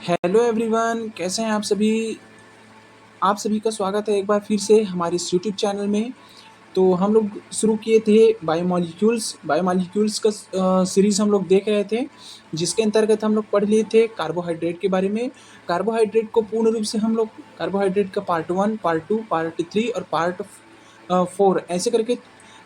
Hello everyone, कैसे हैं आप सभी का स्वागत है एक बार फिर से हमारे इस यूट्यूब चैनल में। तो हम लोग शुरू किए थे बायोमॉलिक्यूल्स का सीरीज़ हम लोग देख रहे थे, जिसके अंतर्गत हम लोग पढ़ लिए थे कार्बोहाइड्रेट के बारे में। कार्बोहाइड्रेट को पूर्ण रूप से हम लोग कार्बोहाइड्रेट का पार्ट 1, पार्ट 2, पार्ट 3 और पार्ट 4 ऐसे करके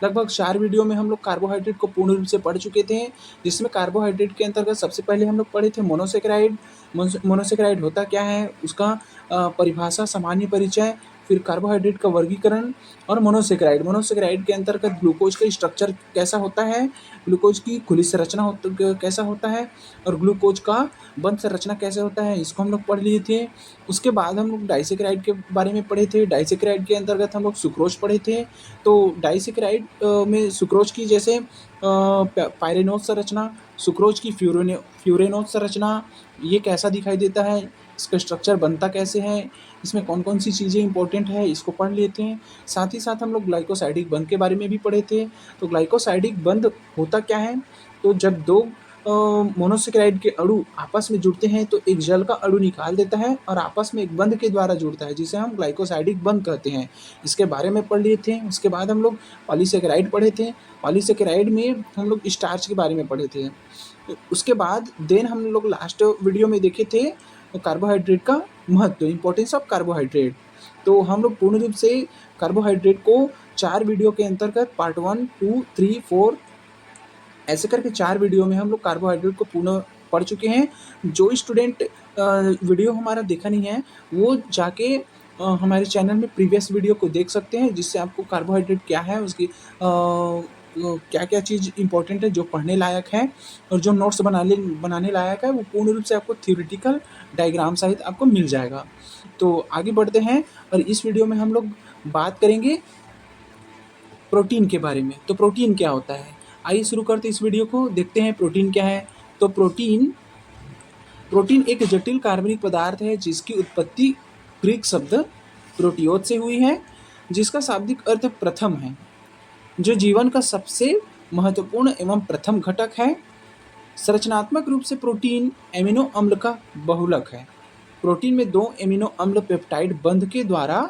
लगभग 4 वीडियो में हम लोग कार्बोहाइड्रेट को पूर्ण रूप से पढ़ चुके थे। जिसमें कार्बोहाइड्रेट के अंतर्गत सबसे पहले हम लोग पढ़े थे मोनोसेकेराइड। मोनोसेकेराइड होता क्या है, उसका परिभाषा, सामान्य परिचय, फिर कार्बोहाइड्रेट का वर्गीकरण और मोनोसेकेराइड के अंतर्गत ग्लूकोज का स्ट्रक्चर कैसा होता है, ग्लूकोज की खुली संरचना कैसा होता है और ग्लूकोज का बंद संरचना कैसे होता है, इसको हम लोग पढ़ लिए थे। उसके बाद हम लोग डाइसेकेराइड के बारे में पढ़े थे। डाइसेकेराइड के अंतर्गत हम लोग सुक्रोज पढ़े थे। तो डाइसेकेराइड में सुक्रोज की जैसे पायरेनोज संरचना, सुक्रोज की फ्यूरेनोज संरचना, ये कैसा दिखाई देता है, इसका स्ट्रक्चर बनता कैसे है, इसमें कौन कौन सी चीज़ें इंपॉर्टेंट है, इसको पढ़ लेते हैं। साथ ही साथ हम लोग ग्लाइकोसाइडिक बंध के बारे में भी पढ़े थे। तो ग्लाइकोसाइडिक बंध होता क्या है, तो जब दो मोनोसेकेराइड के अणु आपस में जुड़ते हैं तो एक जल का अणु निकाल देता है और आपस में एक बंध के द्वारा जुड़ता है, जिसे हम ग्लाइकोसाइडिक बंध कहते हैं। इसके बारे में पढ़ लिए थे। उसके बाद हम लोग पॉलीसेकेराइड पढ़े थे। पॉलीसेकेराइड में हम लोग स्टार्च के बारे में पढ़े थे। उसके बाद देन हम लोग लास्ट वीडियो में देखे थे कार्बोहाइड्रेट का महत्व, इंपॉर्टेंस ऑफ कार्बोहाइड्रेट। तो हम लोग पूर्ण रूप से कार्बोहाइड्रेट को 4 वीडियो के अंतर्गत पार्ट 1, 2, 3, 4 ऐसे करके 4 वीडियो में हम लोग कार्बोहाइड्रेट को पूर्ण पढ़ चुके हैं। जो स्टूडेंट वीडियो हमारा देखा नहीं है वो जाके हमारे चैनल में प्रीवियस वीडियो को देख सकते हैं, जिससे आपको कार्बोहाइड्रेट क्या है, उसकी क्या क्या चीज़ इंपॉर्टेंट है, जो पढ़ने लायक है और जो नोट्स बनाने लायक है, वो पूर्ण रूप से आपको थ्योरेटिकल डायग्राम सहित आपको मिल जाएगा। तो आगे बढ़ते हैं और इस वीडियो में हम लोग बात करेंगे प्रोटीन के बारे में। तो प्रोटीन क्या होता है, आइए शुरू करते इस वीडियो को, देखते हैं प्रोटीन क्या है। तो प्रोटीन एक जटिल कार्बनिक पदार्थ है जिसकी उत्पत्ति ग्रीक शब्द प्रोटियोज से हुई है, जिसका शाब्दिक अर्थ प्रथम है, जो जीवन का सबसे महत्वपूर्ण एवं प्रथम घटक है। संरचनात्मक रूप से प्रोटीन एमिनो अम्ल का बहुलक है। प्रोटीन में 2 एमिनो अम्ल पेप्टाइड बंध के द्वारा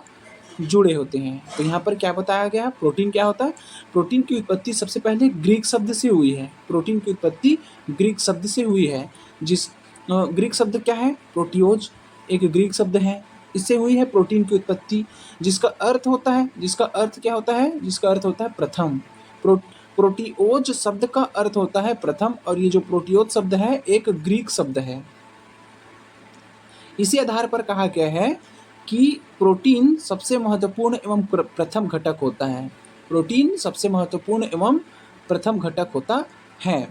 जुड़े होते हैं। तो यहाँ पर क्या बताया गया, प्रोटीन क्या होता है। प्रोटीन की उत्पत्ति सबसे पहले ग्रीक शब्द से हुई है। प्रोटीन की उत्पत्ति ग्रीक शब्द से हुई है। ग्रीक शब्द क्या है, प्रोटियोज एक ग्रीक शब्द है, इससे हुई है प्रोटीन की उत्पत्ति, जिसका अर्थ क्या होता है, जिसका अर्थ होता है प्रथम। प्रोटियोज शब्द का अर्थ होता है प्रथम, और ये जो प्रोटियोज शब्द है एक ग्रीक शब्द है। इसी आधार पर कहा गया है कि प्रोटीन सबसे महत्वपूर्ण एवं प्रथम घटक होता है। प्रोटीन सबसे महत्वपूर्ण एवं प्रथम घटक होता है।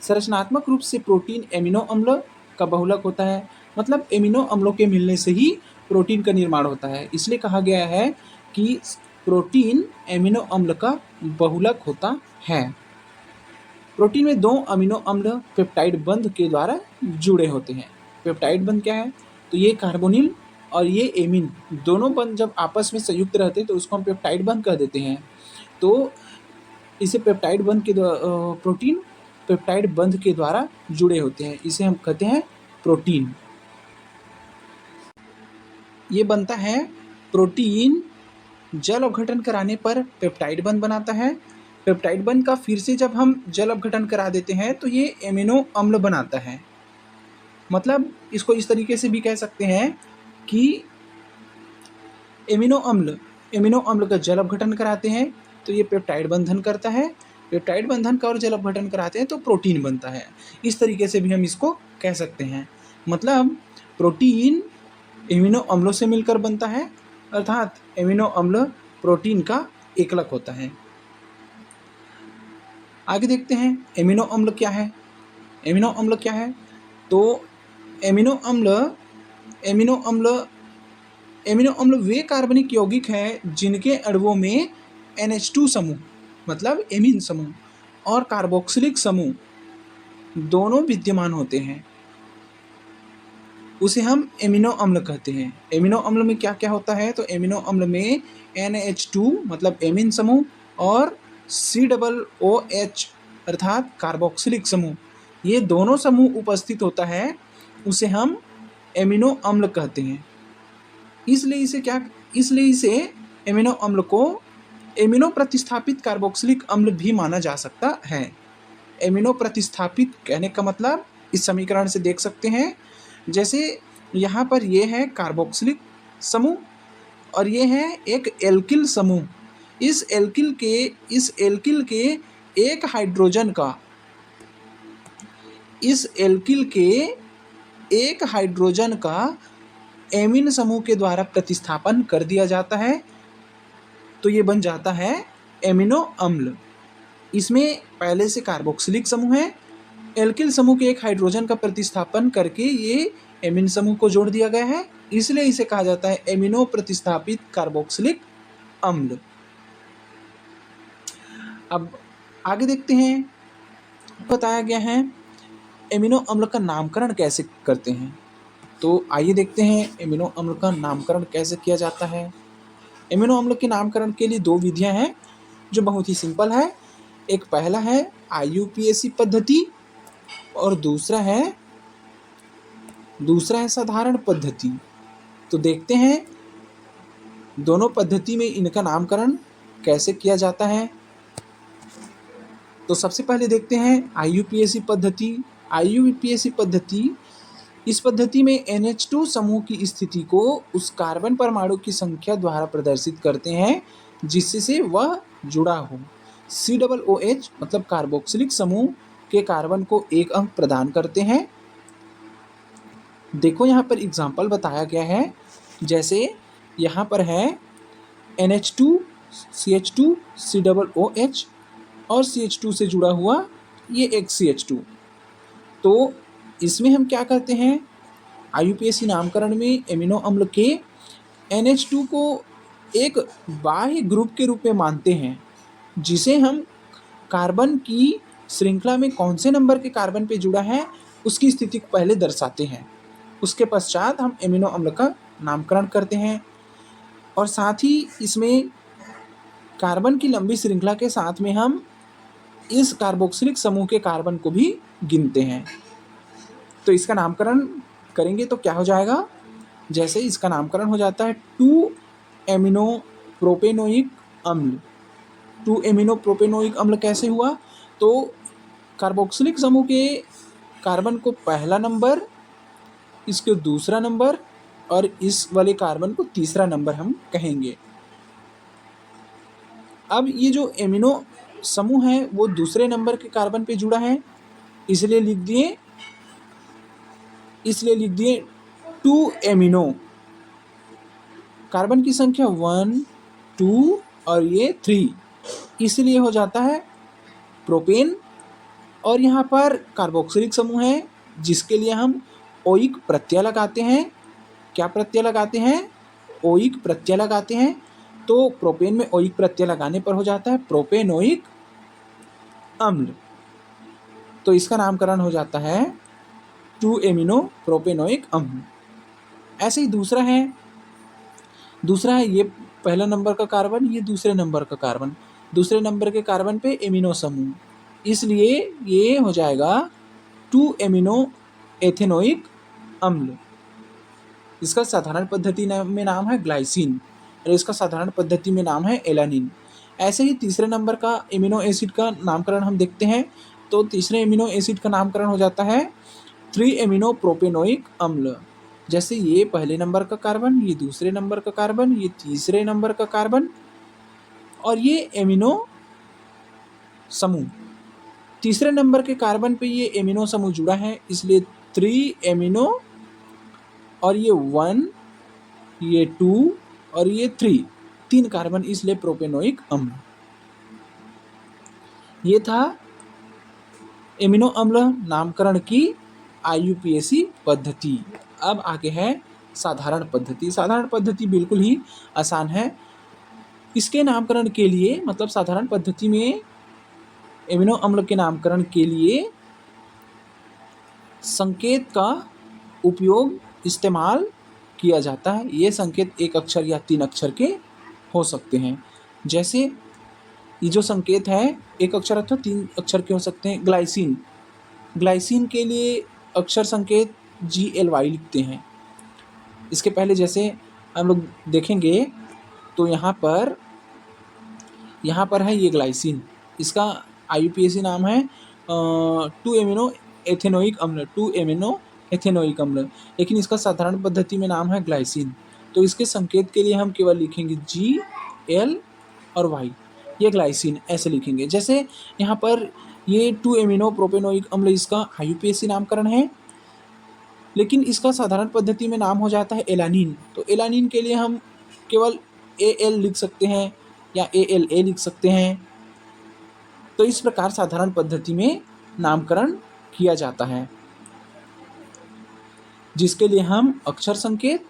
संरचनात्मक रूप से प्रोटीन एमिनो अम्ल का बहुलक होता है, मतलब एमिनो अम्लों के मिलने से ही प्रोटीन का निर्माण होता है। इसलिए कहा गया है कि प्रोटीन एमिनो अम्ल का बहुलक होता है। प्रोटीन में 2 अमीनो अम्ल पेप्टाइड बंध के द्वारा जुड़े होते हैं। पेप्टाइड बंध क्या है, तो ये कार्बोनिल और ये एमिन दोनों बंध जब आपस में संयुक्त रहते हैं तो उसको हम पेप्टाइड बंध कह देते हैं। तो इसे पेप्टाइड बंध के प्रोटीन पेप्टाइड बंध के द्वारा जुड़े होते हैं, इसे हम कहते हैं प्रोटीन। ये बनता है प्रोटीन जल अपघटन कराने पर पेप्टाइड बंध बनाता है। पेप्टाइड बंध का फिर से जब हम जल अपघटन करा देते हैं तो ये एमिनो अम्ल बनाता है। मतलब इसको इस तरीके से भी कह सकते हैं कि एमिनो अम्ल का जल अपघटन कराते हैं तो ये पेप्टाइड बंधन करता है। पेप्टाइड बंधन का और जल अपघटन कराते हैं तो प्रोटीन बनता है। इस तरीके से भी हम इसको कह सकते हैं। मतलब प्रोटीन एमिनो अम्लों से मिलकर बनता है, अर्थात एमिनो अम्ल प्रोटीन का एकलक होता है। आगे देखते हैं एमिनो अम्ल क्या है। तो एमिनो अम्ल वे कार्बनिक यौगिक हैं जिनके अणुओं में NH2 समूह, मतलब एमीन समूह और कार्बोक्सिलिक समूह दोनों विद्यमान होते हैं, उसे हम एमिनो अम्ल कहते हैं। एमिनो अम्ल में क्या क्या होता है, तो एमिनो अम्ल में NH2 मतलब एमीन समूह और COOH अर्थात कार्बोक्सिलिक समूह, ये दोनों समूह उपस्थित होता है, उसे हम एमिनो अम्ल कहते हैं। इसलिए इसे एमिनो अम्ल को एमिनो प्रतिस्थापित कार्बोक्सिलिक अम्ल भी माना जा सकता है। एमिनो प्रतिस्थापित कहने का मतलब इस समीकरण से देख सकते हैं, जैसे यहाँ पर ये है कार्बोक्सिलिक समूह और ये है एक एल्किल समूह। इस एल्किल के एक हाइड्रोजन का एमीन समूह के द्वारा प्रतिस्थापन कर दिया जाता है, तो ये बन जाता है एमिनो अम्ल। इसमें पहले से कार्बोक्सिलिक समूह है, एल्किल समूह के एक हाइड्रोजन का प्रतिस्थापन करके ये एमीन समूह को जोड़ दिया गया है, इसलिए इसे कहा जाता है एमिनो प्रतिस्थापित कार्बोक्सिलिक अम्ल। अब आगे देखते हैं, बताया गया है एमिनो अम्ल का नामकरण कैसे करते हैं। तो आइए देखते हैं एमिनो अम्ल का नामकरण कैसे किया जाता है। एमिनो अम्ल के नामकरण के लिए 2 विधियां हैं जो बहुत ही सिंपल है। एक पहला है IUPAC पद्धति और दूसरा है साधारण पद्धति। तो देखते हैं दोनों पद्धति में इनका नामकरण कैसे किया जाता है। तो सबसे पहले देखते हैं IUPAC पद्धति। IUPAC पद्धति, इस पद्धति में NH2 समूह की स्थिति को उस कार्बन परमाणु की संख्या द्वारा प्रदर्शित करते हैं जिससे वह जुड़ा हो। COOH मतलब कार्बोक्सिलिक समूह के कार्बन को 1 अंक प्रदान करते हैं। देखो यहाँ पर एग्जाम्पल बताया गया है, जैसे यहाँ पर है NH2 CH2 COOH और CH2 से जुड़ा हुआ ये एक CH2। तो इसमें हम क्या करते हैं, IUPAC नामकरण में एमिनो अम्ल के NH2 को एक बाह्य ग्रुप के रूप में मानते हैं, जिसे हम कार्बन की श्रृंखला में कौन से नंबर के कार्बन पे जुड़ा है उसकी स्थिति को पहले दर्शाते हैं। उसके पश्चात हम एमिनो अम्ल का नामकरण करते हैं और साथ ही इसमें कार्बन की लंबी श्रृंखला के साथ में हम इस कार्बोक्सिलिक समूह के कार्बन को भी गिनते हैं। तो इसका नामकरण करेंगे तो क्या हो जाएगा, जैसे इसका नामकरण हो जाता है 2 एमिनो प्रोपेनोइक अम्ल। 2 एमिनो प्रोपेनोइक अम्ल कैसे हुआ, तो कार्बोक्सिलिक समूह के कार्बन को पहला नंबर, इसके दूसरा नंबर और इस वाले कार्बन को तीसरा नंबर हम कहेंगे। अब ये जो एमिनो समूह है वो दूसरे नंबर के कार्बन पे जुड़ा है, इसलिए लिख दिए 2 एमिनो। कार्बन की संख्या 1 2 और ये 3, इसलिए हो जाता है प्रोपेन। और यहाँ पर कार्बोक्सिलिक समूह है जिसके लिए हम ओइक प्रत्यय लगाते हैं। क्या प्रत्यय लगाते हैं, ओइक प्रत्यय लगाते हैं। तो प्रोपेन में ओइक प्रत्यय लगाने पर हो जाता है प्रोपेनोइक अम्ल। तो इसका नामकरण हो जाता है 2 एमिनो प्रोपेनोइक अम्ल। ऐसे ही दूसरा है ये पहला नंबर का कार्बन, ये दूसरे नंबर का कार्बन, दूसरे नंबर के कार्बन पे एमिनो समूह, इसलिए ये हो जाएगा 2 एमिनो एथेनोइक अम्ल। इसका साधारण पद्धति में नाम है ग्लाइसिन और इसका साधारण पद्धति में नाम है एलानिन। ऐसे ही तीसरे नंबर का एमिनो एसिड का नामकरण हम देखते हैं। तो तीसरे एमिनो एसिड का नामकरण हो जाता है 3 एमिनो प्रोपेनोइक अम्ल। जैसे ये पहले नंबर का कार्बन, ये दूसरे नंबर का कार्बन, ये तीसरे नंबर का कार्बन और ये एमिनो समूह। तीसरे नंबर के कार्बन पे ये एमिनो समूह जुड़ा है, इसलिए 3 एमिनो और ये 1, ये 2 और ये 3 कार्बन, इसलिए प्रोपेनोइक अम्ल। ये था एमिनो अम्ल नामकरण की IUPAC पद्धति। अब आगे है साधारण पद्धति। साधारण पद्धति बिल्कुल ही आसान है। इसके नामकरण के लिए, मतलब साधारण पद्धति में एमिनो अम्ल के नामकरण के लिए संकेत का उपयोग इस्तेमाल किया जाता है। ये संकेत 1 अक्षर या 3 अक्षर के हो सकते हैं। जैसे ये जो संकेत है 1 अक्षर अथवा 3 अक्षर के हो सकते हैं। ग्लाइसिन के लिए अक्षर संकेत GLY लिखते हैं। इसके पहले जैसे हम लोग देखेंगे तो यहाँ पर है ये ग्लाइसिन, इसका IUPAC नाम है 2 एमिनो एथेनोइक अम्ल, 2 एमिनो एथेनोइक अम्ल, लेकिन इसका साधारण पद्धति में नाम है ग्लाइसिन। तो इसके संकेत के लिए हम केवल लिखेंगे G, L और Y, ये ग्लाइसिन ऐसे लिखेंगे। जैसे यहाँ पर ये 2 एमिनो प्रोपेनोइक अम्ल, इसका IUPAC नामकरण है, लेकिन इसका साधारण पद्धति में नाम हो जाता है एलानिन। तो एलानिन के लिए हम केवल AL लिख सकते हैं या ALA लिख सकते हैं। तो इस प्रकार साधारण पद्धति में नामकरण किया जाता है, जिसके लिए हम अक्षर संकेत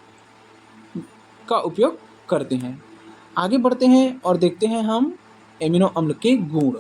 का उपयोग करते हैं। आगे बढ़ते हैं और देखते हैं हम एमिनो अम्ल के गुण।